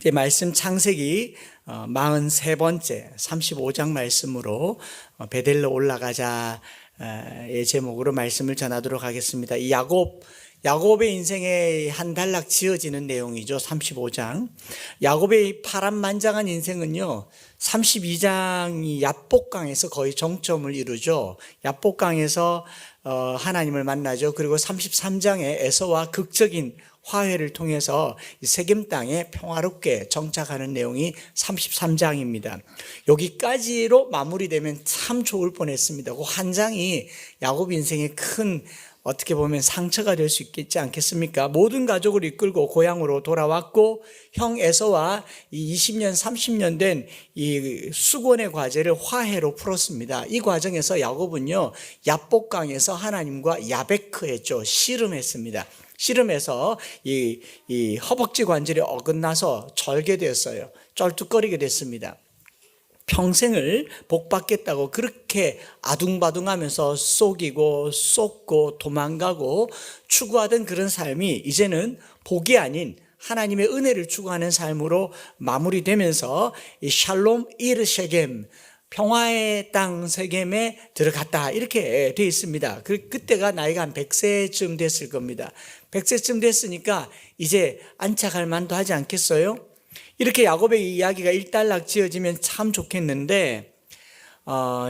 이제 말씀 창세기 43번째 35장 말씀으로 베델로 올라가자의 제목으로 말씀을 전하도록 하겠습니다. 이 야곱의 인생에 한 단락 지어지는 내용이죠. 35장. 야곱의 파란만장한 인생은요, 32장이 야복강에서 거의 정점을 이루죠. 야복강에서 하나님을 만나죠. 그리고 33장에 에서와 극적인 화해를 통해서 세겜 땅에 평화롭게 정착하는 내용이 33장입니다. 여기까지로 마무리되면 참 좋을 뻔했습니다. 그 한 장이 야곱 인생의 큰 어떻게 보면 상처가 될 수 있겠지 않겠습니까? 모든 가족을 이끌고 고향으로 돌아왔고 형 에서와 이 20년 30년 된 이 수곤의 과제를 화해로 풀었습니다. 이 과정에서 야곱은요, 야복강에서 하나님과 야베크했죠. 씨름했습니다. 씨름해서 이 허벅지 관절이 어긋나서 절개되었어요. 쩔뚝거리게 됐습니다. 평생을 복받겠다고 그렇게 아둥바둥하면서 속이고 쏟고 도망가고 추구하던 그런 삶이 이제는 복이 아닌 하나님의 은혜를 추구하는 삶으로 마무리되면서 이 샬롬 일 세겜, 평화의 땅 세겜에 들어갔다, 이렇게 되어 있습니다. 그때가 나이가 한 100세쯤 됐을 겁니다. 100세쯤 됐으니까 이제 안착할 만도 하지 않겠어요? 이렇게 야곱의 이야기가 일단락 지어지면 참 좋겠는데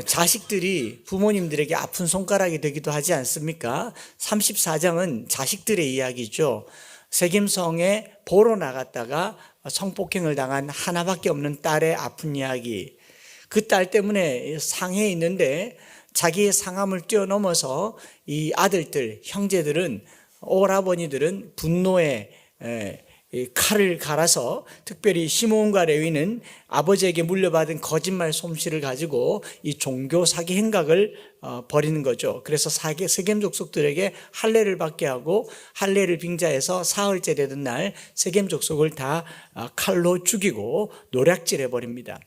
자식들이 부모님들에게 아픈 손가락이 되기도 하지 않습니까? 34장은 자식들의 이야기죠. 세겜성에 보러 나갔다가 성폭행을 당한 하나밖에 없는 딸의 아픈 이야기. 그 딸 때문에 상해에 있는데 자기의 상함을 뛰어넘어서 이 아들들, 형제들은, 오라버니들은 분노에 칼을 갈아서, 특별히 시므온과 레위는 아버지에게 물려받은 거짓말 솜씨를 가지고 이 종교 사기 행각을 벌이는 거죠. 그래서 세겜 족속들에게 할례를 받게 하고 할례를 빙자해서 사흘째 되던 날 세겜 족속을 다 칼로 죽이고 노략질해 버립니다.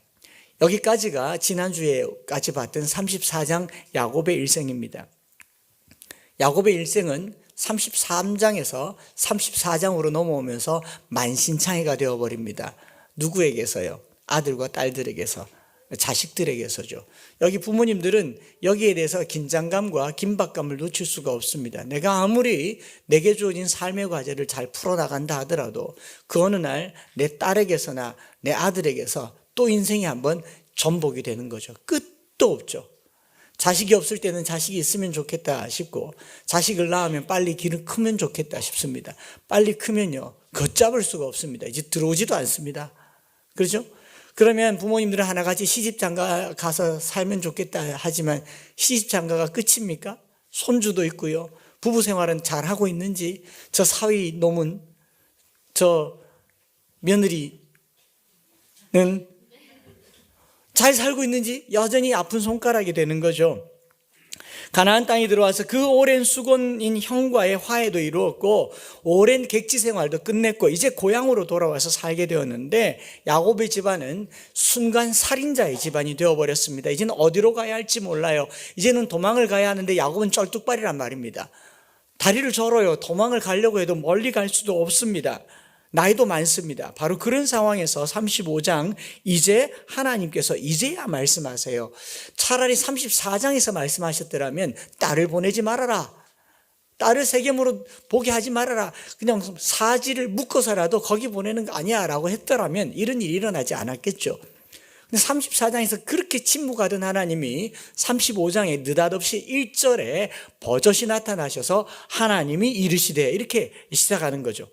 여기까지가 지난주에까지 봤던 34장 야곱의 일생입니다. 야곱의 일생은 33장에서 34장으로 넘어오면서 만신창이가 되어버립니다. 누구에게서요? 아들과 딸들에게서, 자식들에게서죠. 여기 부모님들은 여기에 대해서 긴장감과 긴박감을 놓칠 수가 없습니다. 내가 아무리 내게 주어진 삶의 과제를 잘 풀어나간다 하더라도 그 어느 날 내 딸에게서나 내 아들에게서 또 인생이 한번 전복이 되는 거죠. 끝도 없죠. 자식이 없을 때는 자식이 있으면 좋겠다 싶고, 자식을 낳으면 빨리 길을 크면 좋겠다 싶습니다. 빨리 크면요, 걷잡을 수가 없습니다. 이제 들어오지도 않습니다. 그렇죠? 그러면 부모님들은 하나같이 시집장가 가서 살면 좋겠다 하지만 시집장가가 끝입니까? 손주도 있고요. 부부 생활은 잘하고 있는지, 저 사위 놈은, 저 며느리는 잘 살고 있는지 여전히 아픈 손가락이 되는 거죠. 가나안 땅에 들어와서 그 오랜 수곤인 형과의 화해도 이루었고 오랜 객지 생활도 끝냈고 이제 고향으로 돌아와서 살게 되었는데 야곱의 집안은 순간 살인자의 집안이 되어버렸습니다. 이제는 어디로 가야 할지 몰라요. 이제는 도망을 가야 하는데 야곱은 쩔뚝발이란 말입니다. 다리를 절어요. 도망을 가려고 해도 멀리 갈 수도 없습니다. 나이도 많습니다. 바로 그런 상황에서 35장 이제 하나님께서 이제야 말씀하세요. 차라리 34장에서 말씀하셨더라면 딸을 보내지 말아라, 딸을 세겜으로 보게 하지 말아라, 그냥 사지를 묶어서라도 거기 보내는 거 아니야 라고 했더라면 이런 일이 일어나지 않았겠죠. 근데 34장에서 그렇게 침묵하던 하나님이 35장에 느닷없이 1절에 버젓이 나타나셔서 하나님이 이르시되, 이렇게 시작하는 거죠.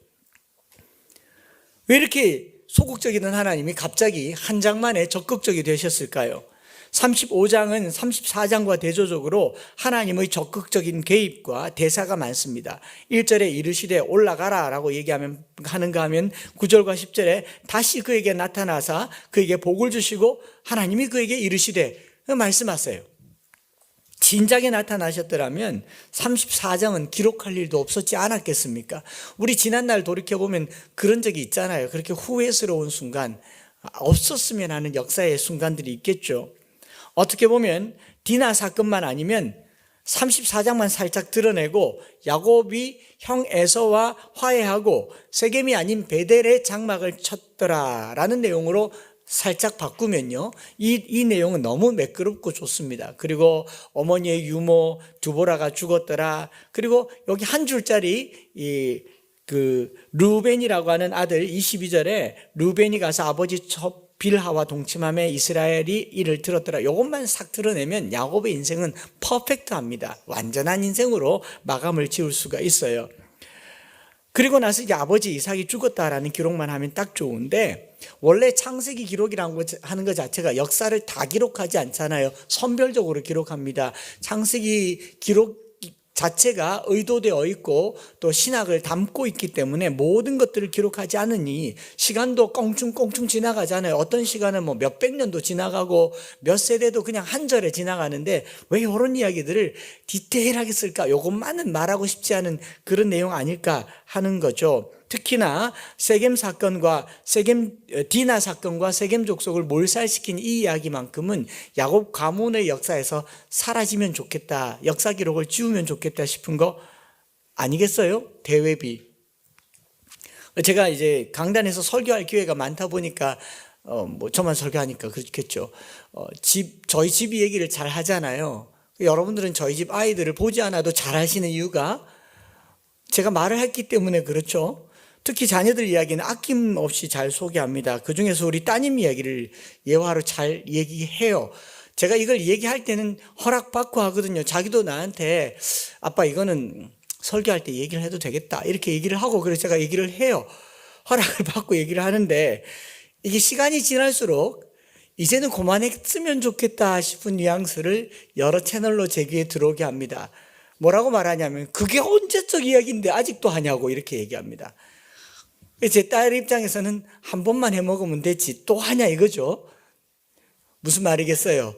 왜 이렇게 소극적이던 하나님이 갑자기 한 장만에 적극적이 되셨을까요? 35장은 34장과 대조적으로 하나님의 적극적인 개입과 대사가 많습니다. 1절에 이르시되 올라가라 라고 하는가 하면 9절과 10절에 다시 그에게 나타나사 그에게 복을 주시고 하나님이 그에게 이르시되 말씀하세요. 진작에 나타나셨더라면 34장은 기록할 일도 없었지 않았겠습니까? 우리 지난날 돌이켜보면 그런 적이 있잖아요. 그렇게 후회스러운 순간, 없었으면 하는 역사의 순간들이 있겠죠. 어떻게 보면 디나 사건만 아니면 34장만 살짝 드러내고 야곱이 형 에서와 화해하고 세겜이 아닌 베델의 장막을 쳤더라라는 내용으로 살짝 바꾸면요, 이 내용은 너무 매끄럽고 좋습니다. 그리고 어머니의 유모 두보라가 죽었더라. 그리고 여기 한 줄짜리 르우벤이라고 하는 아들 22절에 르우벤이 가서 아버지 첩 빌하와 동침함에 이스라엘이 이를 들었더라. 이것만 싹 드러내면 야곱의 인생은 퍼펙트합니다. 완전한 인생으로 마감을 지을 수가 있어요. 그리고 나서 이제 아버지 이삭이 죽었다라는 기록만 하면 딱 좋은데, 원래 창세기 기록이라는 거 하는 것 자체가 역사를 다 기록하지 않잖아요. 선별적으로 기록합니다. 창세기 기록 자체가 의도되어 있고 또 신학을 담고 있기 때문에 모든 것들을 기록하지 않으니 시간도 껑충껑충 지나가잖아요. 어떤 시간은 뭐 몇백 년도 지나가고 몇 세대도 그냥 한 절에 지나가는데 왜 이런 이야기들을 디테일하게 쓸까? 이것만은 말하고 싶지 않은 그런 내용 아닐까 하는 거죠. 특히나 세겜 사건과 디나 사건과 세겜 족속을 몰살시킨 이 이야기만큼은 야곱 가문의 역사에서 사라지면 좋겠다, 역사 기록을 지우면 좋겠다 싶은 거 아니겠어요? 대회비. 제가 이제 강단에서 설교할 기회가 많다 보니까 저만 설교하니까 그렇겠죠. 저희 집 얘기를 잘 하잖아요. 여러분들은 저희 집 아이들을 보지 않아도 잘 하시는 이유가 제가 말을 했기 때문에 그렇죠. 특히 자녀들 이야기는 아낌없이 잘 소개합니다. 그중에서 우리 따님 이야기를 예화로 잘 얘기해요. 제가 이걸 얘기할 때는 허락받고 하거든요. 자기도 나한테 아빠 이거는 설교할 때 얘기를 해도 되겠다 이렇게 얘기를 하고, 그래서 제가 얘기를 해요. 허락을 받고 얘기를 하는데 이게 시간이 지날수록 이제는 그만했으면 좋겠다 싶은 뉘앙스를 여러 채널로 제 귀에 들어오게 합니다. 뭐라고 말하냐면 그게 언제적 이야기인데 아직도 하냐고 이렇게 얘기합니다. 제 딸 입장에서는 한 번만 해먹으면 되지 또 하냐 이거죠. 무슨 말이겠어요?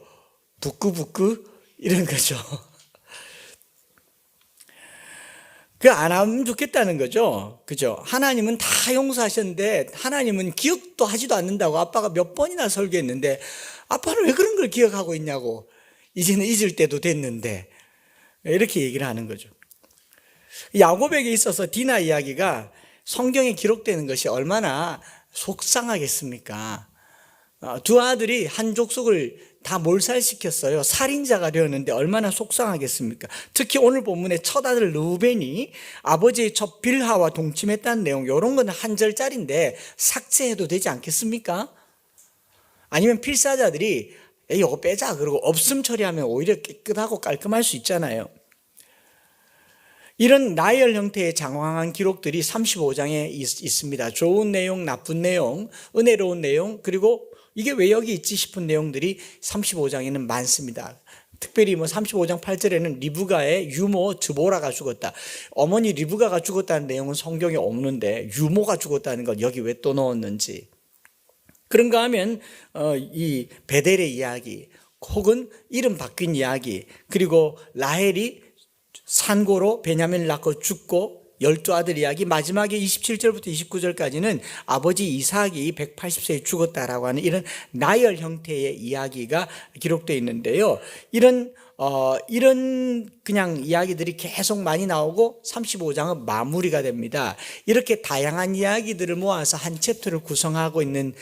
부끄부끄 이런 거죠. 안 하면 좋겠다는 거죠. 그죠? 하나님은 다 용서하셨는데 하나님은 기억도 하지도 않는다고 아빠가 몇 번이나 설교했는데 아빠는 왜 그런 걸 기억하고 있냐고, 이제는 잊을 때도 됐는데 이렇게 얘기를 하는 거죠. 야곱에게 있어서 디나 이야기가 성경에 기록되는 것이 얼마나 속상하겠습니까? 두 아들이 한 족속을 다 몰살시켰어요. 살인자가 되었는데 얼마나 속상하겠습니까? 특히 오늘 본문의 첫 아들 르우벤이 아버지의 첫 빌하와 동침했다는 내용, 이런 건 한 절짜리인데 삭제해도 되지 않겠습니까? 아니면 필사자들이 이거 빼자 그러고 없음 처리하면 오히려 깨끗하고 깔끔할 수 있잖아요. 이런 나열 형태의 장황한 기록들이 35장에 있습니다. 좋은 내용, 나쁜 내용, 은혜로운 내용, 그리고 이게 왜 여기 있지 싶은 내용들이 35장에는 많습니다. 특별히 35장 8절에는 리브가의 유모 드보라가 죽었다. 어머니 리브가가 죽었다는 내용은 성경에 없는데 유모가 죽었다는 건 여기 왜 또 넣었는지. 그런가 하면 이 베델의 이야기 혹은 이름 바뀐 이야기, 그리고 라헬이 산고로 베냐민을 낳고 죽고 12아들 이야기, 마지막에 27절부터 29절까지는 아버지 이삭이 180세에 죽었다라고 하는 이런 나열 형태의 이야기가 기록되어 있는데요. 이런 그냥 이야기들이 계속 많이 나오고 35장은 마무리가 됩니다. 이렇게 다양한 이야기들을 모아서 한 챕터를 구성하고 있는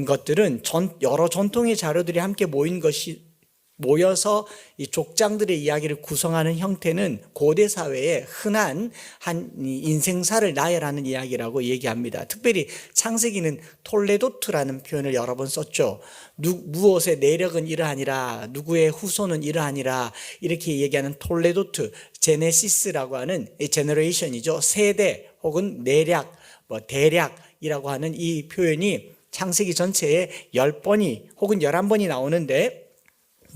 것들은 여러 전통의 자료들이 함께 모여서 이 족장들의 이야기를 구성하는 형태는 고대 사회의 흔한 한 인생사를 나열하는 이야기라고 얘기합니다. 특별히 창세기는 톨레도트라는 표현을 여러 번 썼죠. 무엇의 내력은 이러하니라, 누구의 후손은 이러하니라, 이렇게 얘기하는 톨레도트, 제네시스라고 하는 제너레이션이죠. 세대 혹은 내략, 대략이라고 하는 이 표현이 창세기 전체에 10번이 혹은 11번이 나오는데,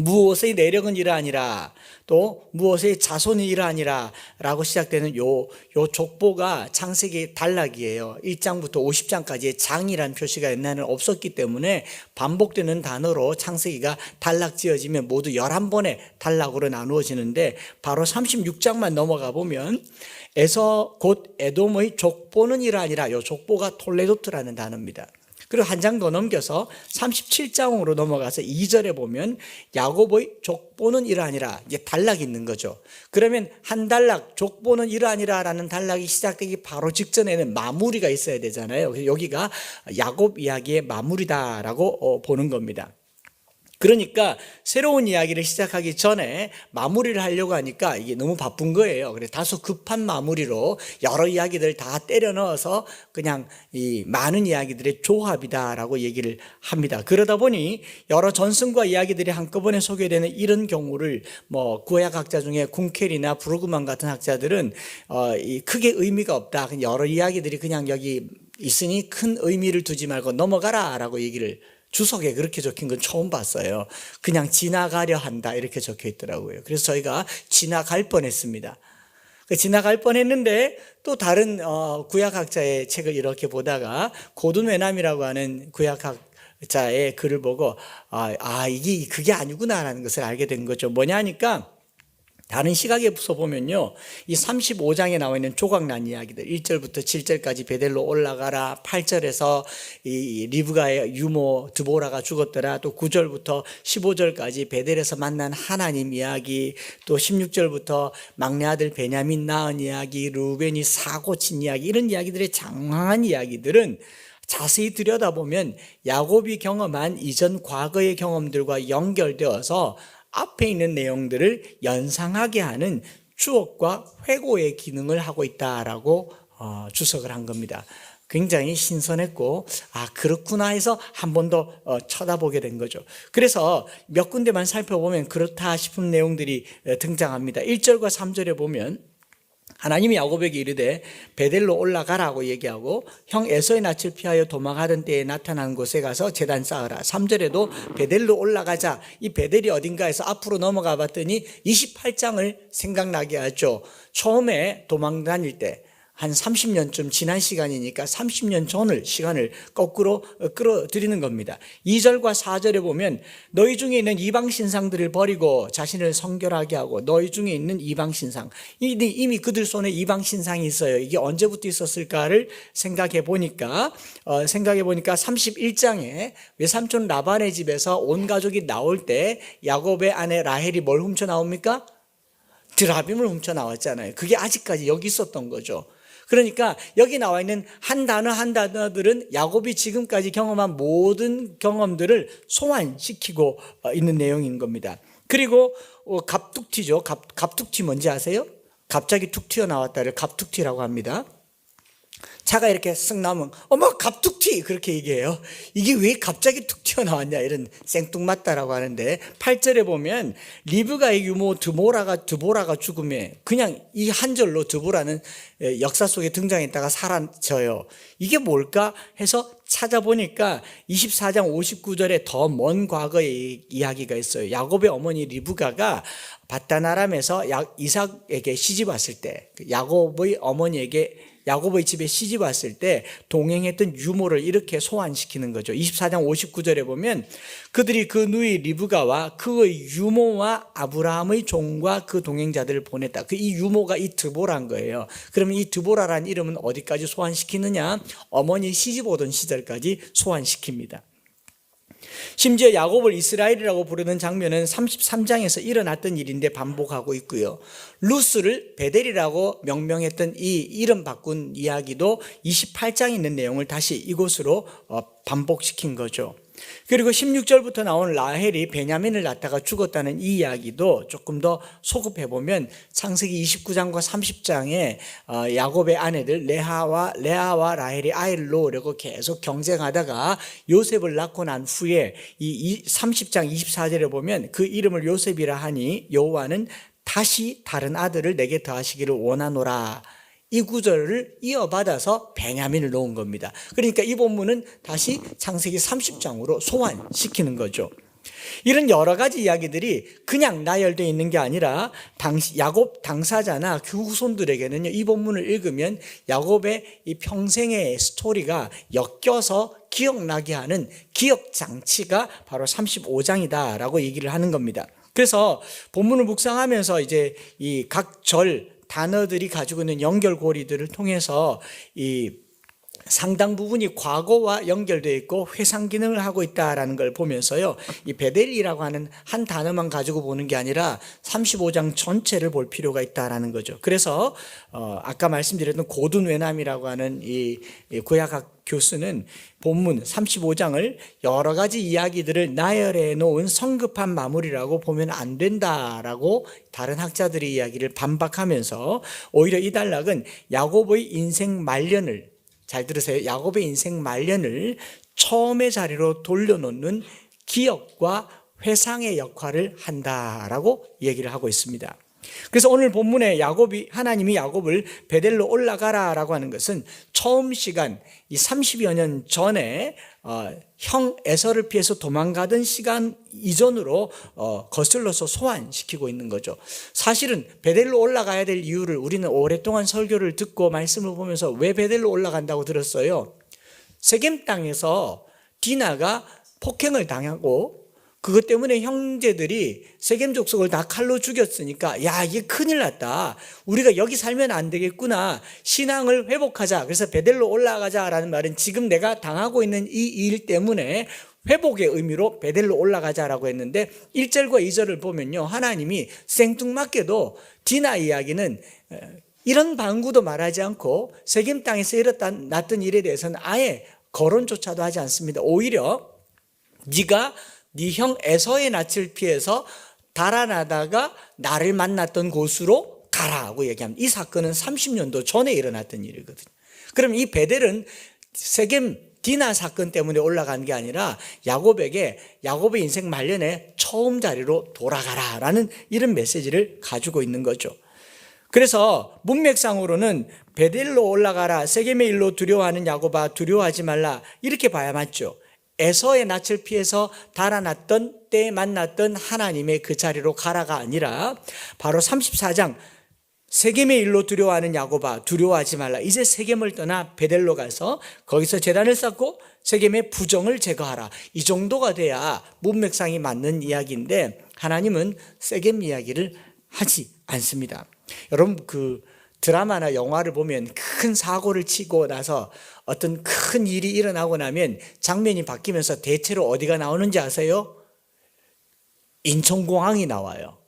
무엇의 내력은 이러하니라, 또 무엇의 자손이 이러하니라 라고 시작되는 요 족보가 창세기 단락이에요. 1장부터 50장까지의 장이라는 표시가 옛날에는 없었기 때문에 반복되는 단어로 창세기가 단락 지어지면 모두 11번의 단락으로 나누어지는데, 바로 36장만 넘어가 보면 에서 곧 에돔의 족보는 이러하니라, 요 족보가 톨레도트라는 단어입니다. 그리고 한 장 더 넘겨서 37장으로 넘어가서 2절에 보면 야곱의 족보는 이러하니라, 이제 단락이 있는 거죠. 그러면 한 단락, 족보는 이러하니라 라는 단락이 시작되기 바로 직전에는 마무리가 있어야 되잖아요. 그래서 여기가 야곱 이야기의 마무리다라고 보는 겁니다. 그러니까 새로운 이야기를 시작하기 전에 마무리를 하려고 하니까 이게 너무 바쁜 거예요. 그래서 다소 급한 마무리로 여러 이야기들 다 때려 넣어서 그냥 이 많은 이야기들의 조합이다라고 얘기를 합니다. 그러다 보니 여러 전승과 이야기들이 한꺼번에 소개되는 이런 경우를 뭐 구약 학자 중에 궁켈이나 브루그만 같은 학자들은 크게 의미가 없다. 여러 이야기들이 그냥 여기 있으니 큰 의미를 두지 말고 넘어가라라고 얘기를, 주석에 그렇게 적힌 건 처음 봤어요. 그냥 지나가려 한다 이렇게 적혀 있더라고요. 그래서 저희가 지나갈 뻔했습니다. 지나갈 뻔했는데 또 다른 구약학자의 책을 이렇게 보다가 고든 웨남이라고 하는 구약학자의 글을 보고 이게 그게 아니구나라는 것을 알게 된 거죠. 뭐냐니까 다른 시각에서 보면요, 이 35장에 나와 있는 조각난 이야기들, 1절부터 7절까지 베델로 올라가라, 8절에서 이 리브가의 유모 드보라가 죽었더라, 또 9절부터 15절까지 베델에서 만난 하나님 이야기, 또 16절부터 막내 아들 베냐민 낳은 이야기, 루벤이 사고 친 이야기, 이런 이야기들의 장황한 이야기들은 자세히 들여다보면 야곱이 경험한 이전 과거의 경험들과 연결되어서 앞에 있는 내용들을 연상하게 하는 추억과 회고의 기능을 하고 있다라고 주석을 한 겁니다. 굉장히 신선했고 그렇구나 해서 한 번 더 쳐다보게 된 거죠. 그래서 몇 군데만 살펴보면 그렇다 싶은 내용들이 등장합니다. 1절과 3절에 보면 하나님이 야곱에게 이르되 베델로 올라가라고 얘기하고 형 에서의 낯을 피하여 도망하던 때에 나타난 곳에 가서 제단 쌓으라. 3절에도 베델로 올라가자. 이 베델이 어딘가에서 앞으로 넘어가 봤더니 28장을 생각나게 하죠. 처음에 도망 다닐 때 한 30년쯤 지난 시간이니까 30년 전을 시간을 거꾸로 끌어들이는 겁니다. 2절과 4절에 보면 너희 중에 있는 이방 신상들을 버리고 자신을 성결하게 하고, 너희 중에 있는 이방 신상, 이미 그들 손에 이방 신상이 있어요. 이게 언제부터 있었을까를 생각해 보니까 31장에 외삼촌 라반의 집에서 온 가족이 나올 때 야곱의 아내 라헬이 뭘 훔쳐 나옵니까? 드라빔을 훔쳐 나왔잖아요. 그게 아직까지 여기 있었던 거죠. 그러니까 여기 나와 있는 한 단어들은 야곱이 지금까지 경험한 모든 경험들을 소환시키고 있는 내용인 겁니다. 그리고 갑툭튀죠. 갑툭튀 뭔지 아세요? 갑자기 툭 튀어나왔다를 갑툭튀라고 합니다. 차가 이렇게 쓱 나오면 어머 갑툭튀 그렇게 얘기해요. 이게 왜 갑자기 툭 튀어나왔냐, 이런 생뚱맞다라고 하는데, 8절에 보면 리브가의 유모 드보라가 죽음에, 그냥 이 한 절로 드보라는 역사 속에 등장했다가 사라져요. 이게 뭘까 해서 찾아보니까 24장 59절에 더 먼 과거의 이야기가 있어요. 야곱의 어머니 리브가가 바단 아람에서 이삭에게 시집 왔을 때, 야곱의 집에 시집 왔을 때 동행했던 유모를 이렇게 소환시키는 거죠. 24장 59절에 보면 그들이 그 누이 리브가와 그의 유모와 아브라함의 종과 그 동행자들을 보냈다. 이 유모가 이 드보라인 거예요. 그러면 이 드보라라는 이름은 어디까지 소환시키느냐? 어머니 시집 오던 시절까지 소환시킵니다. 심지어 야곱을 이스라엘이라고 부르는 장면은 33장에서 일어났던 일인데 반복하고 있고요. 루스를 베델이라고 명명했던 이 이름 바꾼 이야기도 28장에 있는 내용을 다시 이곳으로 반복시킨 거죠. 그리고 16절부터 나온 라헬이 베냐민을 낳다가 죽었다는 이 이야기도 조금 더 소급해보면 창세기 29장과 30장에 야곱의 아내들 레아와 라헬이 아이를 놓으려고 계속 경쟁하다가 요셉을 낳고 난 후에 이 30장 24절에 보면 그 이름을 요셉이라 하니 여호와는 다시 다른 아들을 내게 더하시기를 원하노라. 이 구절을 이어받아서 베냐민을 놓은 겁니다. 그러니까 이 본문은 다시 창세기 30장으로 소환시키는 거죠. 이런 여러 가지 이야기들이 그냥 나열되어 있는 게 아니라 야곱 당사자나 그 후손들에게는요, 이 본문을 읽으면 야곱의 이 평생의 스토리가 엮여서 기억나게 하는 기억장치가 바로 35장이다라고 얘기를 하는 겁니다. 그래서 본문을 묵상하면서 이제 이 각 절 단어들이 가지고 있는 연결고리들을 통해서 이 상당 부분이 과거와 연결되어 있고 회상 기능을 하고 있다라는 걸 보면서요, 이 베델이라고 하는 한 단어만 가지고 보는 게 아니라 35장 전체를 볼 필요가 있다라는 거죠. 그래서 아까 말씀드렸던 고든 웨남이라고 하는 이 구약학 교수는 본문 35장을 여러 가지 이야기들을 나열해 놓은 성급한 마무리라고 보면 안 된다라고 다른 학자들의 이야기를 반박하면서, 오히려 이 단락은 야곱의 인생 말년을, 잘 들으세요, 야곱의 인생 말년을 처음의 자리로 돌려놓는 기억과 회상의 역할을 한다라고 얘기를 하고 있습니다. 그래서 오늘 본문에 하나님이 야곱을 베델로 올라가라라고 하는 것은 처음 시간, 이 30여 년 전에 형 에서를 피해서 도망가던 시간 이전으로 거슬러서 소환시키고 있는 거죠. 사실은 베델로 올라가야 될 이유를 우리는 오랫동안 설교를 듣고 말씀을 보면서 왜 베델로 올라간다고 들었어요. 세겜 땅에서 디나가 폭행을 당하고 그것 때문에 형제들이 세겜 족속을 다 칼로 죽였으니까, 야, 이게 큰일 났다, 우리가 여기 살면 안 되겠구나, 신앙을 회복하자, 그래서 베델로 올라가자라는 말은 지금 내가 당하고 있는 이 일 때문에 회복의 의미로 베델로 올라가자라고 했는데, 1절과 2절을 보면요, 하나님이 생뚱맞게도 디나 이야기는 이런 방구도 말하지 않고 세겜 땅에서 일어났던 일에 대해서는 아예 거론조차도 하지 않습니다. 오히려 네가 네 형 에서의 낯을 피해서 달아나다가 나를 만났던 곳으로 가라고 얘기합니다. 이 사건은 30년도 전에 일어났던 일이거든요. 그럼 이 베델은 세겜 디나 사건 때문에 올라간 게 아니라 야곱에게 야곱의 인생 말년에 처음 자리로 돌아가라라는 이런 메시지를 가지고 있는 거죠. 그래서 문맥상으로는 베델로 올라가라, 세겜의 일로 두려워하는 야곱아 두려워하지 말라, 이렇게 봐야 맞죠. 에서의 낯을 피해서 달아났던 때에 만났던 하나님의 그 자리로 가라가 아니라 바로 34장 세겜의 일로 두려워하는 야곱아 두려워하지 말라, 이제 세겜을 떠나 베델로 가서 거기서 제단을 쌓고 세겜의 부정을 제거하라, 이 정도가 돼야 문맥상이 맞는 이야기인데 하나님은 세겜 이야기를 하지 않습니다. 여러분, 그 드라마나 영화를 보면 큰 사고를 치고 나서 어떤 큰 일이 일어나고 나면 장면이 바뀌면서 대체로 어디가 나오는지 아세요? 인천공항이 나와요.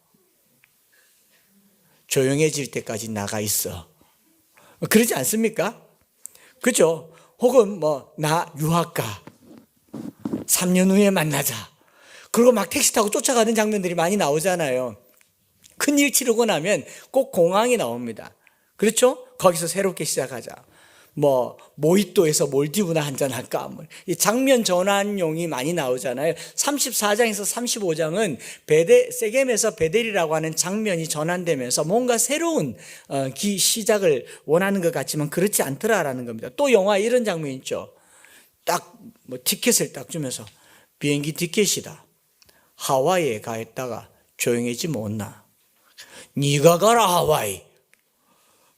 조용해질 때까지 나가 있어. 그러지 않습니까? 그죠? 혹은 나 유학 가, 3년 후에 만나자, 그리고 막 택시 타고 쫓아가는 장면들이 많이 나오잖아요. 큰일 치르고 나면 꼭 공항이 나옵니다. 그렇죠? 거기서 새롭게 시작하자. 모히또에서 몰디브나 한잔 할까? 이 장면 전환용이 많이 나오잖아요. 34장에서 35장은 세겜에서 베델이라고 하는 장면이 전환되면서 뭔가 새로운 시작을 원하는 것 같지만 그렇지 않더라라는 겁니다. 또 영화에 이런 장면 있죠. 딱 티켓을 딱 주면서 비행기 티켓이다. 하와이에 가 있다가 조용해지 못나. 네가 가라 하와이.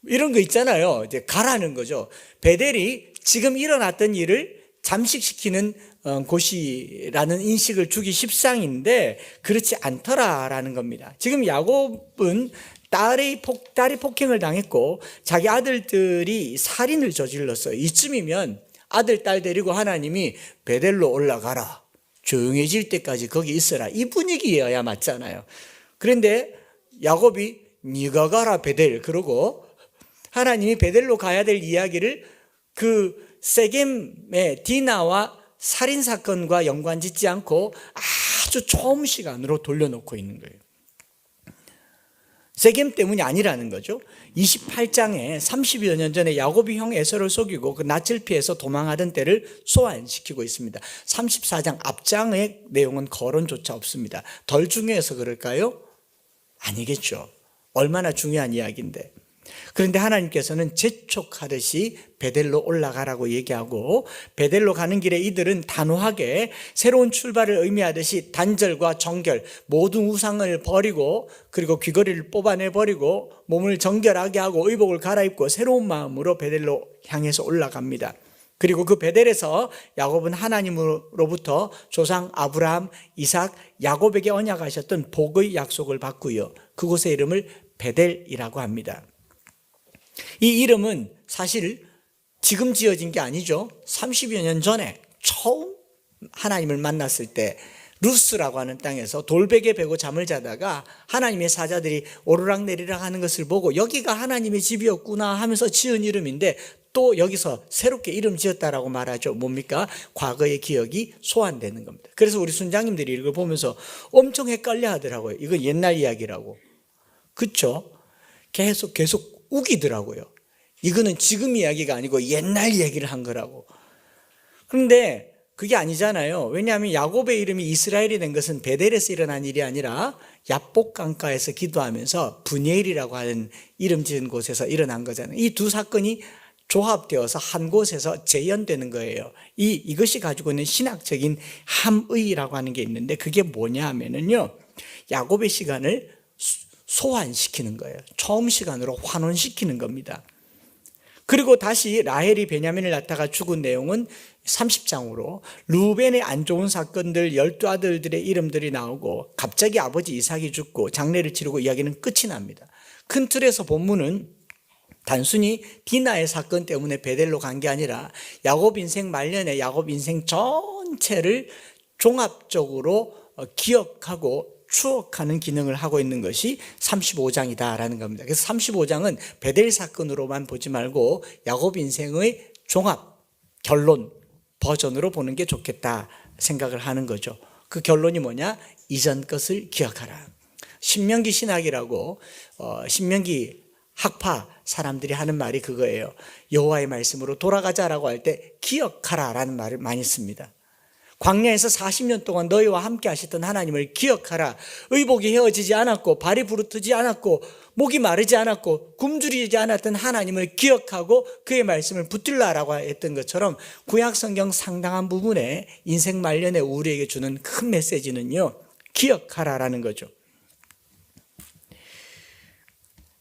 이런 거 있잖아요. 이제 가라는 거죠. 베델이 지금 일어났던 일을 잠식시키는 곳이라는 인식을 주기 십상인데 그렇지 않더라라는 겁니다. 지금 야곱은 딸이 폭행을 당했고 자기 아들들이 살인을 저질렀어요. 이쯤이면 아들, 딸 데리고 하나님이 베델로 올라가라, 조용해질 때까지 거기 있어라, 이 분위기여야 맞잖아요. 그런데 야곱이 네가 가라 베델, 그러고 하나님이 베델로 가야 될 이야기를 그 세겜의 디나와 살인사건과 연관 짓지 않고 아주 처음 시간으로 돌려놓고 있는 거예요. 세겜 때문이 아니라는 거죠. 28장에 30여 년 전에 야곱이 형 에서를 속이고 그 낯을 피해서 도망하던 때를 소환시키고 있습니다. 34장 앞장의 내용은 거론조차 없습니다. 덜 중요해서 그럴까요? 아니겠죠. 얼마나 중요한 이야기인데. 그런데 하나님께서는 재촉하듯이 베델로 올라가라고 얘기하고, 베델로 가는 길에 이들은 단호하게 새로운 출발을 의미하듯이 단절과 정결, 모든 우상을 버리고 그리고 귀걸이를 뽑아내버리고 몸을 정결하게 하고 의복을 갈아입고 새로운 마음으로 베델로 향해서 올라갑니다. 그리고 그 베델에서 야곱은 하나님으로부터 조상 아브라함, 이삭, 야곱에게 언약하셨던 복의 약속을 받고요, 그곳의 이름을 베델이라고 합니다. 이 이름은 사실 지금 지어진 게 아니죠. 30여 년 전에 처음 하나님을 만났을 때 루스라고 하는 땅에서 돌베개 베고 잠을 자다가 하나님의 사자들이 오르락내리락 하는 것을 보고 여기가 하나님의 집이었구나 하면서 지은 이름인데 또 여기서 새롭게 이름 지었다라고 말하죠. 뭡니까? 과거의 기억이 소환되는 겁니다. 그래서 우리 순장님들이 이걸 보면서 엄청 헷갈려 하더라고요. 이거 옛날 이야기라고. 그렇죠? 계속 우기더라고요. 이거는 지금 이야기가 아니고 옛날 이야기를 한 거라고. 그런데 그게 아니잖아요. 왜냐하면 야곱의 이름이 이스라엘이 된 것은 베델에서 일어난 일이 아니라 야복 강가에서 기도하면서 브니엘이라고 하는 이름 지은 곳에서 일어난 거잖아요. 이 두 사건이 조합되어서 한 곳에서 재현되는 거예요. 이것이 가지고 있는 신학적인 함의라고 하는 게 있는데 그게 뭐냐 하면은요, 야곱의 시간을 소환시키는 거예요. 처음 시간으로 환원시키는 겁니다. 그리고 다시 라헬이 베냐민을 낳다가 죽은 내용은 30장으로 루벤의 안 좋은 사건들 12아들들의 이름들이 나오고 갑자기 아버지 이삭이 죽고 장례를 치르고 이야기는 끝이 납니다. 큰 틀에서 본문은 단순히 디나의 사건 때문에 베델로 간 게 아니라 야곱 인생 말년에 야곱 인생 전체를 종합적으로 기억하고 추억하는 기능을 하고 있는 것이 35장이다라는 겁니다. 그래서 35장은 베델 사건으로만 보지 말고 야곱 인생의 종합 결론 버전으로 보는 게 좋겠다 생각을 하는 거죠. 그 결론이 뭐냐? 이전 것을 기억하라. 신명기 신학이라고 신명기 학파 사람들이 하는 말이 그거예요. 여호와의 말씀으로 돌아가자라고 할 때 기억하라라는 말을 많이 씁니다. 광야에서 40년 동안 너희와 함께 하셨던 하나님을 기억하라. 의복이 헤어지지 않았고 발이 부르트지 않았고 목이 마르지 않았고 굶주리지 않았던 하나님을 기억하고 그의 말씀을 붙들라라고 했던 것처럼 구약 성경 상당한 부분에 인생 말년에 우리에게 주는 큰 메시지는요, 기억하라라는 거죠.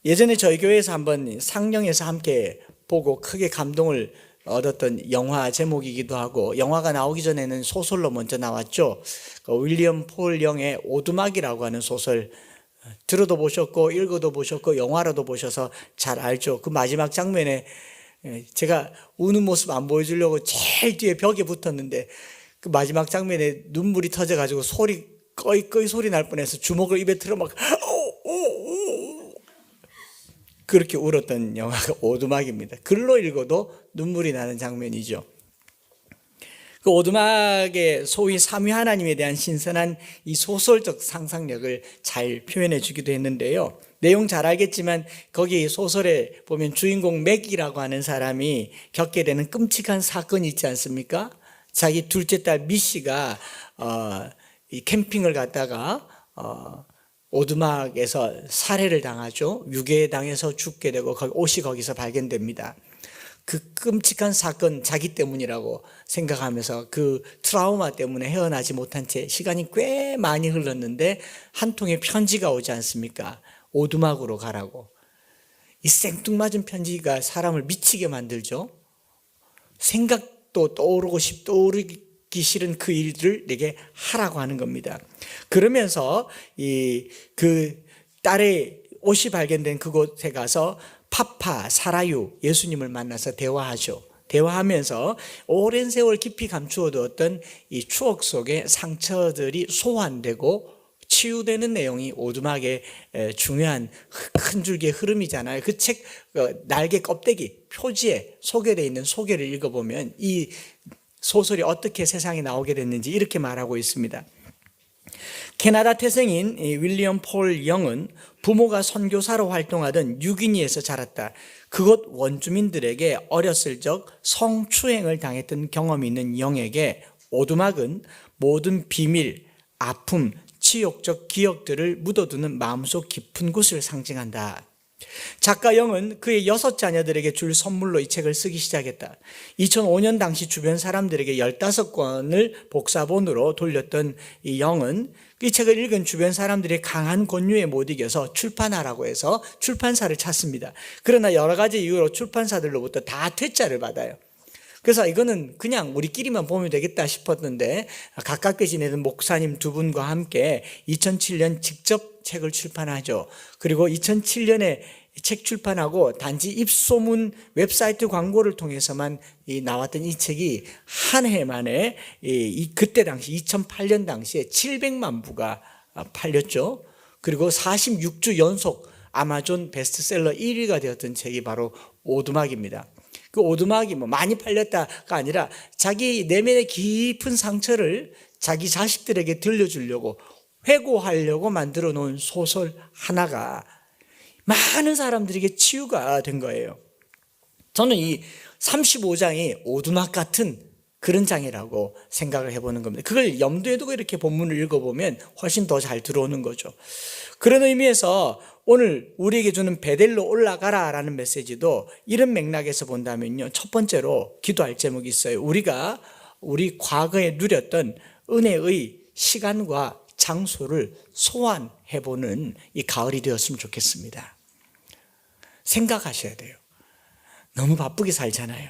예전에 저희 교회에서 한번 상영에서 함께 보고 크게 감동을 얻었던 영화 제목이기도 하고, 영화가 나오기 전에는 소설로 먼저 나왔죠. 윌리엄 폴 영의 오두막이라고 하는 소설 들어도 보셨고 읽어도 보셨고 영화로도 보셔서 잘 알죠. 그 마지막 장면에 제가 우는 모습 안 보여주려고 제일 뒤에 벽에 붙었는데 그 마지막 장면에 눈물이 터져가지고 꺼이 소리 날 뻔해서 주먹을 입에 틀어 막 그렇게 울었던 영화가 오두막입니다. 글로 읽어도 눈물이 나는 장면이죠. 그 오두막의 소위 삼위 하나님에 대한 신선한 이 소설적 상상력을 잘 표현해 주기도 했는데요. 내용 잘 알겠지만 거기 소설에 보면 주인공 맥이라고 하는 사람이 겪게 되는 끔찍한 사건이 있지 않습니까? 자기 둘째 딸 미씨가 이 캠핑을 갔다가 오두막에서 살해를 당하죠. 유괴당해서 죽게 되고 옷이 거기서 발견됩니다. 그 끔찍한 사건 자기 때문이라고 생각하면서 그 트라우마 때문에 헤어나지 못한 채 시간이 꽤 많이 흘렀는데 한 통의 편지가 오지 않습니까? 오두막으로 가라고. 이 생뚱맞은 편지가 사람을 미치게 만들죠. 생각도 떠오르기 싫은 그 일을 내게 하라고 하는 겁니다. 그러면서 그 딸의 옷이 발견된 그곳에 가서 파파 사라유 예수님을 만나서 대화하죠. 대화하면서 오랜 세월 깊이 감추어두었던 이 추억 속의 상처들이 소환되고 치유되는 내용이 오두막의 중요한 큰 줄기의 흐름이잖아요. 그 책 날개 껍데기 표지에 소개되어 있는 소개를 읽어보면 이 소설이 어떻게 세상에 나오게 됐는지 이렇게 말하고 있습니다. 캐나다 태생인 윌리엄 폴 영은 부모가 선교사로 활동하던 뉴기니에서 자랐다. 그곳 원주민들에게 어렸을 적 성추행을 당했던 경험이 있는 영에게 오두막은 모든 비밀, 아픔, 치욕적 기억들을 묻어두는 마음속 깊은 곳을 상징한다. 작가 영은 그의 6 자녀들에게 줄 선물로 이 책을 쓰기 시작했다. 2005년 당시 주변 사람들에게 15권을 복사본으로 돌렸던 이 영은 이 책을 읽은 주변 사람들이 강한 권유에 못 이겨서 출판하라고 해서 출판사를 찾습니다. 그러나 여러 가지 이유로 출판사들로부터 다 퇴짜를 받아요. 그래서 이거는 그냥 우리끼리만 보면 되겠다 싶었는데 가깝게 지내던 목사님 2분과 함께 2007년 직접 책을 출판하죠. 그리고 2007년에 책 출판하고 단지 입소문 웹사이트 광고를 통해서만 나왔던 이 책이 한 해 만에 그때 당시 2008년 당시에 700만 부가 팔렸죠. 그리고 46주 연속 아마존 베스트셀러 1위가 되었던 책이 바로 오두막입니다. 그 오두막이 뭐 많이 팔렸다가 아니라 자기 내면의 깊은 상처를 자기 자식들에게 들려주려고 회고하려고 만들어 놓은 소설 하나가 많은 사람들에게 치유가 된 거예요. 저는 이 35장이 오두막 같은 그런 장이라고 생각을 해보는 겁니다. 그걸 염두에 두고 이렇게 본문을 읽어보면 훨씬 더 잘 들어오는 거죠. 그런 의미에서 오늘 우리에게 주는 베델로 올라가라 라는 메시지도 이런 맥락에서 본다면요, 첫 번째로 기도할 제목이 있어요. 우리 과거에 누렸던 은혜의 시간과 장소를 소환해보는 이 가을이 되었으면 좋겠습니다. 생각하셔야 돼요. 너무 바쁘게 살잖아요.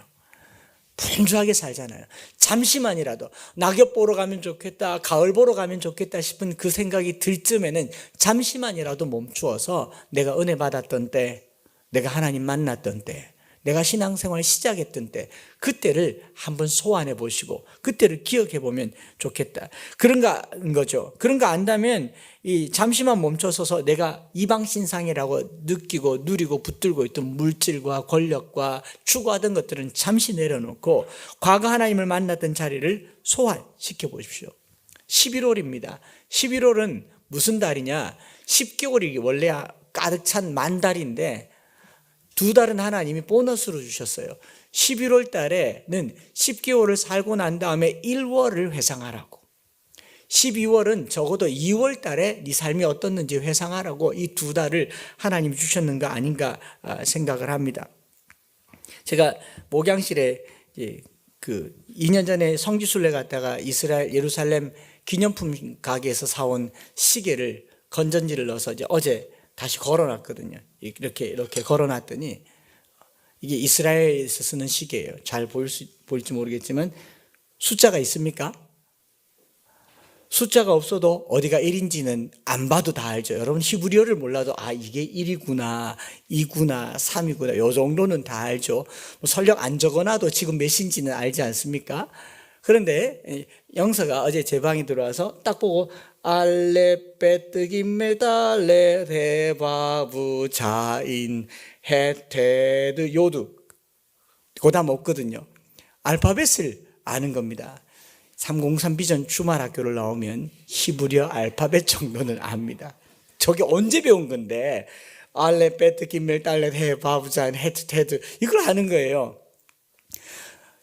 분주하게 살잖아요. 잠시만이라도 낙엽 보러 가면 좋겠다, 가을 보러 가면 좋겠다 싶은 그 생각이 들 쯤에는 잠시만이라도 멈추어서 내가 은혜 받았던 때, 내가 하나님 만났던 때, 내가 신앙생활 시작했던 때, 그때를 한번 소환해 보시고 그때를 기억해 보면 좋겠다. 그런가 거죠. 그런가 안다면 이 잠시만 멈춰서서 내가 이방 신상이라고 느끼고 누리고 붙들고 있던 물질과 권력과 추구하던 것들은 잠시 내려놓고 과거 하나님을 만났던 자리를 소환시켜 보십시오. 11월입니다. 11월은 무슨 달이냐? 10개월이 원래 가득 찬 만달인데 2달은 하나님이 보너스로 주셨어요. 11월 달에는 10개월을 살고 난 다음에 1월을 회상하라고, 12월은 적어도 2월 달에 네 삶이 어떻는지 회상하라고 이 2달을 하나님이 주셨는가 아닌가 생각을 합니다. 제가 목양실에 그 2년 전에 성지순례 갔다가 이스라엘 예루살렘 기념품 가게에서 사온 시계를 건전지를 넣어서 이제 어제 다시 걸어놨거든요. 이렇게 걸어놨더니 이게 이스라엘에서 쓰는 시계예요. 잘 보일지 모르겠지만 숫자가 있습니까? 숫자가 없어도 어디가 1인지는 안 봐도 다 알죠. 여러분 히브리어를 몰라도 이게 1이구나, 2구나, 3이구나 요 정도는 다 알죠. 뭐 설령 안 적어놔도 지금 몇인지는 알지 않습니까? 그런데 영서가 어제 제 방에 들어와서 딱 보고 알레 빼뜨긴 메달레 대바부 자인 헤테드 요두 그다음 없거든요. 알파벳을 아는 겁니다. 303 비전 주말 학교를 나오면 히브리어 알파벳 정도는 압니다. 저게 언제 배운 건데 알레 빼뜨긴 메달레 대바부 자인 헤테드 이걸 아는 거예요.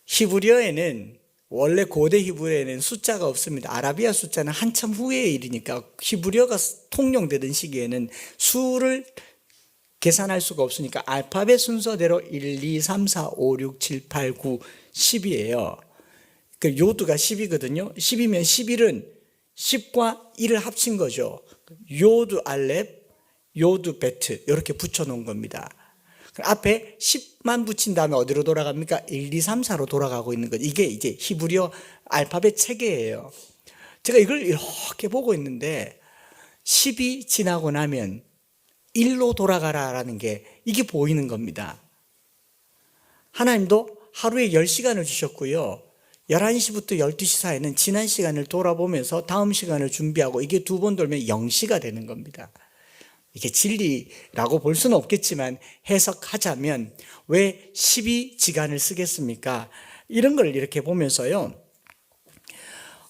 히브리어에는 원래 고대 히브리어에는 숫자가 없습니다. 아라비아 숫자는 한참 후의 일이니까 히브리어가 통용되던 시기에는 수를 계산할 수가 없으니까 알파벳 순서대로 1, 2, 3, 4, 5, 6, 7, 8, 9, 10이에요. 그 요두가 10이거든요. 10이면 11은 10과 1을 합친 거죠. 요두 알렙, 요두 베트 이렇게 붙여놓은 겁니다. 앞에 10만 붙인 다음에 어디로 돌아갑니까? 1, 2, 3, 4로 돌아가고 있는 것. 이게 이제 히브리어 알파벳 체계예요. 제가 이걸 이렇게 보고 있는데 10이 지나고 나면 1로 돌아가라라는 게 이게 보이는 겁니다. 하나님도 하루에 10시간을 주셨고요. 11시부터 12시 사이에는 지난 시간을 돌아보면서 다음 시간을 준비하고 이게 2번 돌면 0시가 되는 겁니다. 이게 진리라고 볼 수는 없겠지만 해석하자면 왜 12지간을 쓰겠습니까? 이런 걸 이렇게 보면서요.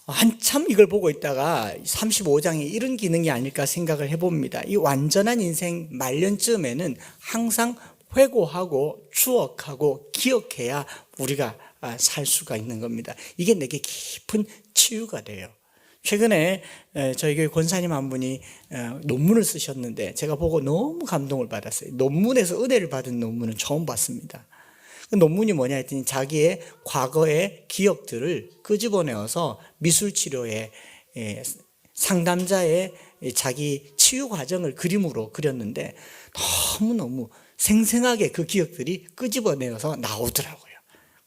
한참 이걸 보고 있다가 35장에 이런 기능이 아닐까 생각을 해봅니다. 이 완전한 인생 말년쯤에는 항상 회고하고 추억하고 기억해야 우리가 살 수가 있는 겁니다. 이게 내게 깊은 치유가 돼요. 최근에 저희 교회 권사님 한 분이 논문을 쓰셨는데 제가 보고 너무 감동을 받았어요. 논문에서 은혜를 받은 논문은 처음 봤습니다. 그 논문이 뭐냐 했더니 자기의 과거의 기억들을 끄집어내어서 미술치료에 상담자의 자기 치유 과정을 그림으로 그렸는데 너무너무 생생하게 그 기억들이 끄집어내어서 나오더라고요.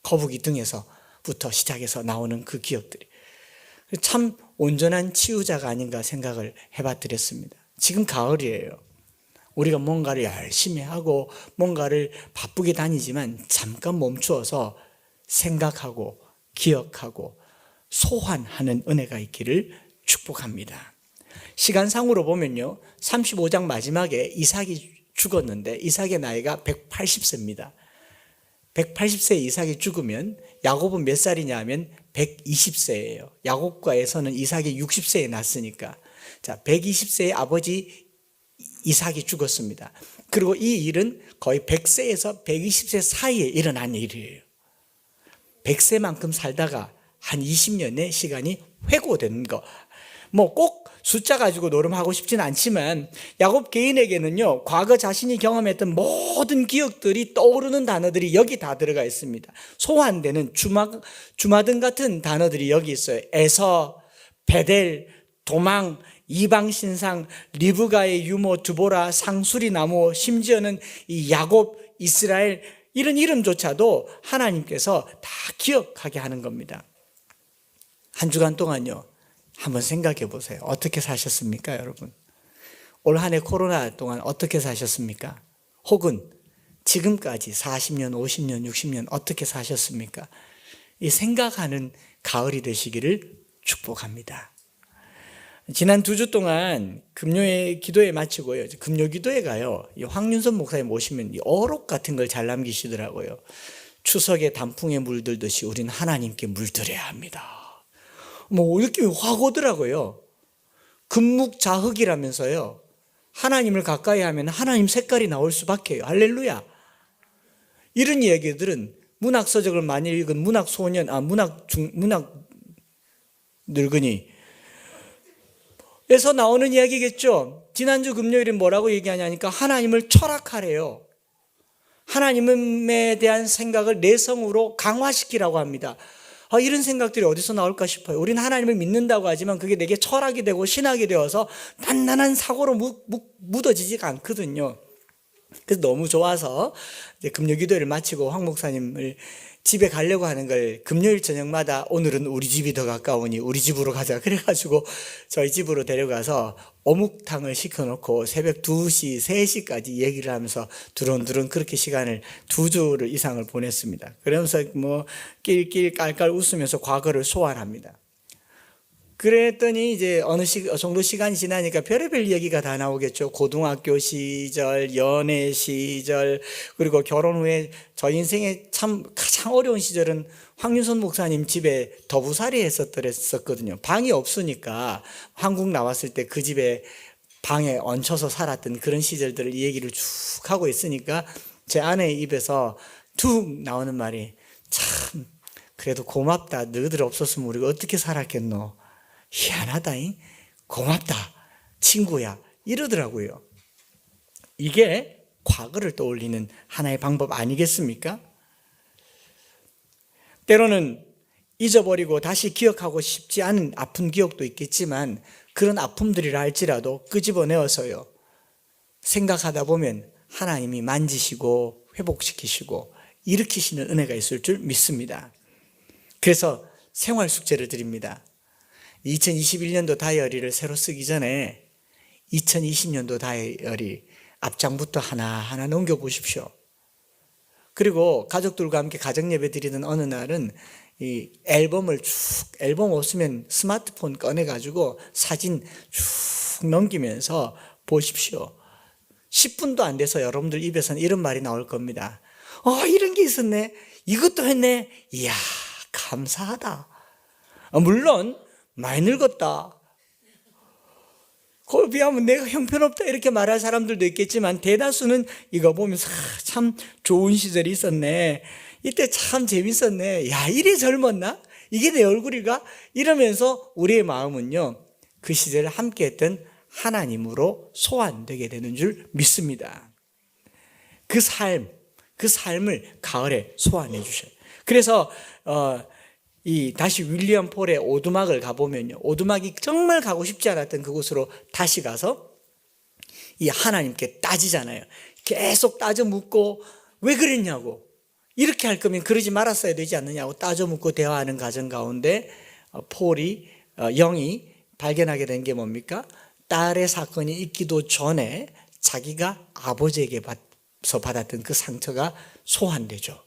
거북이 등에서부터 시작해서 나오는 그 기억들이. 참 온전한 치유자가 아닌가 생각을 해봐드렸습니다. 지금 가을이에요. 우리가 뭔가를 열심히 하고 뭔가를 바쁘게 다니지만 잠깐 멈추어서 생각하고 기억하고 소환하는 은혜가 있기를 축복합니다. 시간상으로 보면요, 35장 마지막에 이삭이 죽었는데 이삭의 나이가 180세입니다. 180세에 이삭이 죽으면 야곱은 몇 살이냐 하면 120세예요. 야곱과에서는 이삭이 60세에 났으니까. 자, 120세의 아버지 이삭이 죽었습니다. 그리고 이 일은 거의 100세에서 120세 사이에 일어난 일이에요. 100세만큼 살다가 한 20년의 시간이 회고된 거. 뭐 꼭 숫자 가지고 노름하고 싶지는 않지만 야곱 개인에게는요, 과거 자신이 경험했던 모든 기억들이 떠오르는 단어들이 여기 다 들어가 있습니다. 소환되는 주마등 같은 단어들이 여기 있어요. 에서, 베델, 도망, 이방신상, 리브가의 유모, 두보라, 상수리나무, 심지어는 이 야곱, 이스라엘, 이런 이름조차도 하나님께서 다 기억하게 하는 겁니다. 한 주간 동안요, 한번 생각해 보세요. 어떻게 사셨습니까, 여러분? 올 한 해 코로나 동안 어떻게 사셨습니까? 혹은 지금까지 40년, 50년, 60년 어떻게 사셨습니까? 이 생각하는 가을이 되시기를 축복합니다. 지난 2주 동안 금요일 기도회 마치고요, 금요 기도회 가요, 황윤선 목사님 모시면 어록 같은 걸 잘 남기시더라고요. 추석에 단풍에 물들듯이 우린 하나님께 물들여야 합니다. 뭐 이렇게 확 오더라고요. 금묵자흑이라면서요, 하나님을 가까이 하면 하나님 색깔이 나올 수밖에요. 할렐루야. 이런 이야기들은 문학서적을 많이 읽은 문학소년, 문학 늙은이 에서 나오는 이야기겠죠. 지난주 금요일에 뭐라고 얘기하냐니까 하나님을 철학하래요. 하나님에 대한 생각을 내성으로 강화시키라고 합니다. 이런 생각들이 어디서 나올까 싶어요. 우리는 하나님을 믿는다고 하지만 그게 내게 철학이 되고 신학이 되어서 단단한 사고로 묻어지지가 않거든요. 그래서 너무 좋아서 이제 금요 기도회를 마치고 황 목사님을 집에 가려고 하는 걸 금요일 저녁마다 오늘은 우리 집이 더 가까우니 우리 집으로 가자 그래가지고 저희 집으로 데려가서 어묵탕을 시켜놓고 새벽 2시, 3시까지 얘기를 하면서 두런두런 그렇게 시간을 2주를 이상을 보냈습니다. 그러면서 뭐 낄낄 깔깔 웃으면서 과거를 소환합니다. 그랬더니 이제 어느 정도 시간이 지나니까 별의별 얘기가 다 나오겠죠. 고등학교 시절, 연애 시절, 그리고 결혼 후에 저 인생의 참 가장 어려운 시절은 황윤선 목사님 집에 더부살이 했었거든요. 방이 없으니까 한국 나왔을 때 그 집에 방에 얹혀서 살았던 그런 시절들을 이 얘기를 쭉 하고 있으니까 제 아내의 입에서 툭 나오는 말이, 참 그래도 고맙다. 너희들 없었으면 우리가 어떻게 살았겠노. 희한하다잉, 고맙다, 친구야, 이러더라고요. 이게 과거를 떠올리는 하나의 방법 아니겠습니까? 때로는 잊어버리고 다시 기억하고 싶지 않은 아픈 기억도 있겠지만 그런 아픔들이라 할지라도 끄집어내어서요, 생각하다 보면 하나님이 만지시고 회복시키시고 일으키시는 은혜가 있을 줄 믿습니다. 그래서 생활 숙제를 드립니다. 2021년도 다이어리를 새로 쓰기 전에 2020년도 다이어리 앞장부터 하나하나 넘겨보십시오. 그리고 가족들과 함께 가정예배 드리는 어느 날은 이 앨범 없으면 스마트폰 꺼내가지고 사진 쭉 넘기면서 보십시오. 10분도 안 돼서 여러분들 입에서는 이런 말이 나올 겁니다. 이런 게 있었네. 이것도 했네. 이야, 감사하다. 물론 많이 늙었다, 그걸 비하면 내가 형편없다 이렇게 말할 사람들도 있겠지만 대다수는 이거 보면서 참 좋은 시절이 있었네, 이때 참 재밌었네, 야 이래 젊었나, 이게 내 얼굴이가, 이러면서 우리의 마음은요 그 시절에 함께했던 하나님으로 소환되게 되는 줄 믿습니다. 그 삶을 가을에 소환해 주셔요. 그래서 다시 윌리엄 폴의 오두막을 가보면요, 오두막이 정말 가고 싶지 않았던 그곳으로 다시 가서 이 하나님께 따지잖아요. 계속 따져 묻고 왜 그랬냐고, 이렇게 할 거면 그러지 말았어야 되지 않느냐고 따져 묻고 대화하는 과정 가운데 영이 발견하게 된 게 뭡니까? 딸의 사건이 있기도 전에 자기가 아버지에게서 받았던 그 상처가 소환되죠.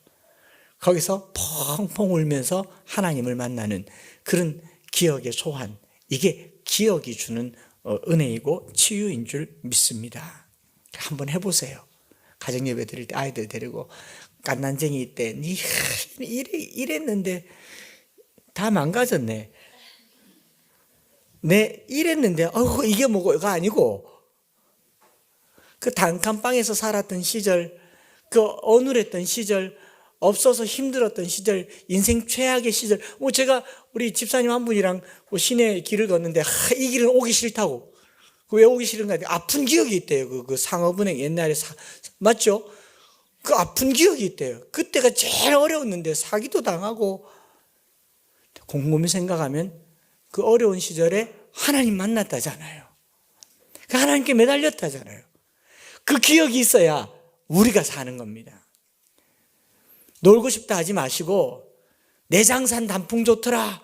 거기서 펑펑 울면서 하나님을 만나는 그런 기억의 소환, 이게 기억이 주는 은혜이고 치유인 줄 믿습니다. 한번 해보세요. 가정예배 드릴 때 아이들 데리고 갓난쟁이 때 이랬는데 다 망가졌네. 이랬는데 이게 뭐가 아니고, 그 단칸방에서 살았던 시절, 그 어눌했던 시절, 없어서 힘들었던 시절, 인생 최악의 시절. 제가 우리 집사님 한 분이랑 시내 길을 걷는데 이 길은 오기 싫다고. 왜 오기 싫은가? 아픈 기억이 있대요. 그 상업은행 옛날에 맞죠? 그 아픈 기억이 있대요. 그때가 제일 어려웠는데 사기도 당하고. 곰곰이 생각하면 그 어려운 시절에 하나님 만났다잖아요. 그 하나님께 매달렸다잖아요. 그 기억이 있어야 우리가 사는 겁니다. 놀고 싶다 하지 마시고 내장산 단풍 좋더라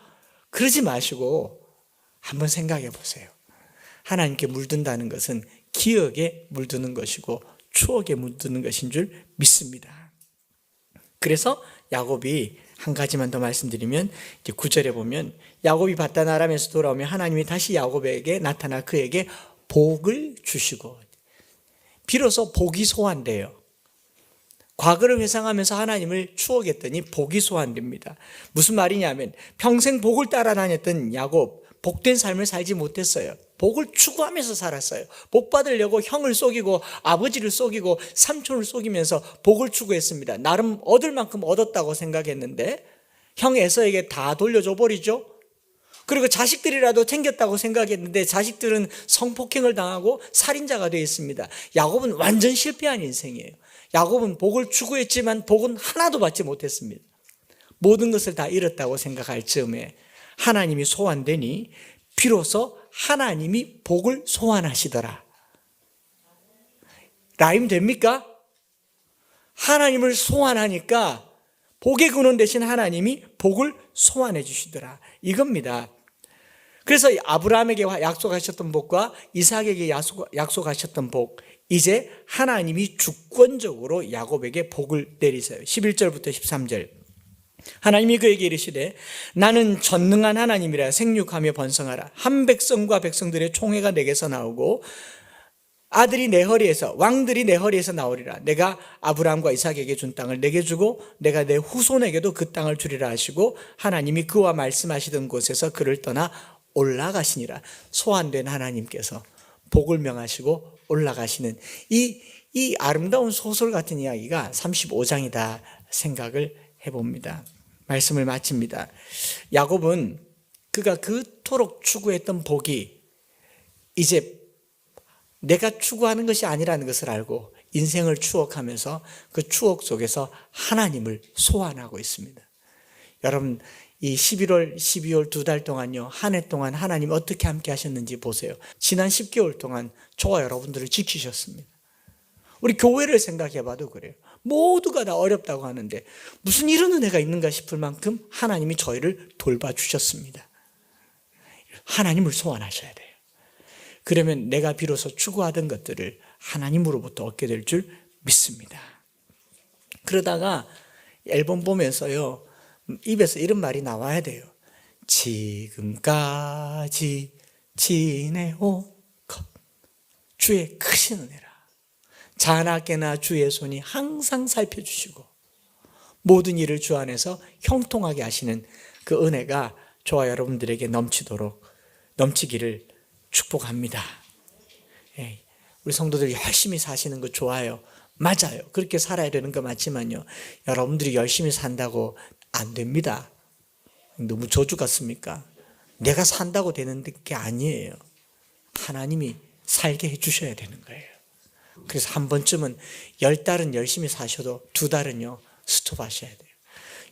그러지 마시고 한번 생각해 보세요. 하나님께 물든다는 것은 기억에 물드는 것이고 추억에 물드는 것인 줄 믿습니다. 그래서 야곱이 한 가지만 더 말씀드리면, 이제 9절에 보면 야곱이 바단 아람에서 돌아오면 하나님이 다시 야곱에게 나타나 그에게 복을 주시고, 비로소 복이 소환돼요. 과거를 회상하면서 하나님을 추억했더니 복이 소환됩니다. 무슨 말이냐면 평생 복을 따라다녔던 야곱, 복된 삶을 살지 못했어요. 복을 추구하면서 살았어요. 복 받으려고 형을 속이고 아버지를 속이고 삼촌을 속이면서 복을 추구했습니다. 나름 얻을 만큼 얻었다고 생각했는데 형 에서에게 다 돌려줘 버리죠. 그리고 자식들이라도 챙겼다고 생각했는데 자식들은 성폭행을 당하고 살인자가 되어 있습니다. 야곱은 완전 실패한 인생이에요. 야곱은 복을 추구했지만 복은 하나도 받지 못했습니다. 모든 것을 다 잃었다고 생각할 즈음에 하나님이 소환되니 비로소 하나님이 복을 소환하시더라. 라임 됩니까? 하나님을 소환하니까 복의 근원 대신 하나님이 복을 소환해 주시더라. 이겁니다. 그래서 아브라함에게 약속하셨던 복과 이삭에게 약속하셨던 복, 이제 하나님이 주권적으로 야곱에게 복을 내리세요. 11절부터 13절. 하나님이 그에게 이르시되 나는 전능한 하나님이라 생육하며 번성하라. 한 백성과 백성들의 총회가 내게서 나오고 아들이 내 허리에서, 왕들이 내 허리에서 나오리라. 내가 아브라함과 이삭에게 준 땅을 내게 주고 내가 내 후손에게도 그 땅을 주리라 하시고 하나님이 그와 말씀하시던 곳에서 그를 떠나 올라가시니라. 소환된 하나님께서 복을 명하시고 올라가시는 이 아름다운 소설 같은 이야기가 35장이다 생각을 해봅니다. 말씀을 마칩니다. 야곱은 그가 그토록 추구했던 복이 이제 내가 추구하는 것이 아니라는 것을 알고 인생을 추억하면서 그 추억 속에서 하나님을 소환하고 있습니다. 여러분, 이 11월, 12월 2달 동안요, 한 해 동안 하나님 어떻게 함께 하셨는지 보세요. 지난 10개월 동안 저와 여러분들을 지키셨습니다. 우리 교회를 생각해 봐도 그래요. 모두가 다 어렵다고 하는데 무슨 이런 은혜가 있는가 싶을 만큼 하나님이 저희를 돌봐주셨습니다. 하나님을 소환하셔야 돼요. 그러면 내가 비로소 추구하던 것들을 하나님으로부터 얻게 될 줄 믿습니다. 그러다가 앨범 보면서요, 입에서 이런 말이 나와야 돼요. 지금까지 지내온 것 주의 크신 은혜라. 자나깨나 주의 손이 항상 살펴주시고 모든 일을 주 안에서 형통하게 하시는 그 은혜가 저와 여러분들에게 넘치기를 축복합니다. 우리 성도들이 열심히 사시는 거 좋아요. 맞아요. 그렇게 살아야 되는 거 맞지만요, 여러분들이 열심히 산다고 안 됩니다. 너무 저주 같습니까? 내가 산다고 되는 게 아니에요. 하나님이 살게 해주셔야 되는 거예요. 그래서 한 번쯤은 10달은 열심히 사셔도 2달은요 스톱하셔야 돼요.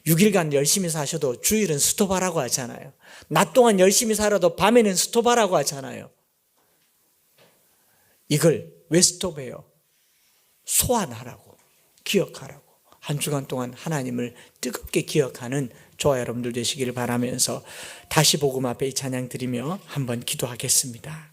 6일간 열심히 사셔도 주일은 스톱하라고 하잖아요. 낮 동안 열심히 살아도 밤에는 스톱하라고 하잖아요. 이걸 왜 스톱해요? 소환하라고, 기억하라고. 한 주간 동안 하나님을 뜨겁게 기억하는 저와 여러분들 되시기를 바라면서 다시 복음 앞에 이 찬양 드리며 한번 기도하겠습니다.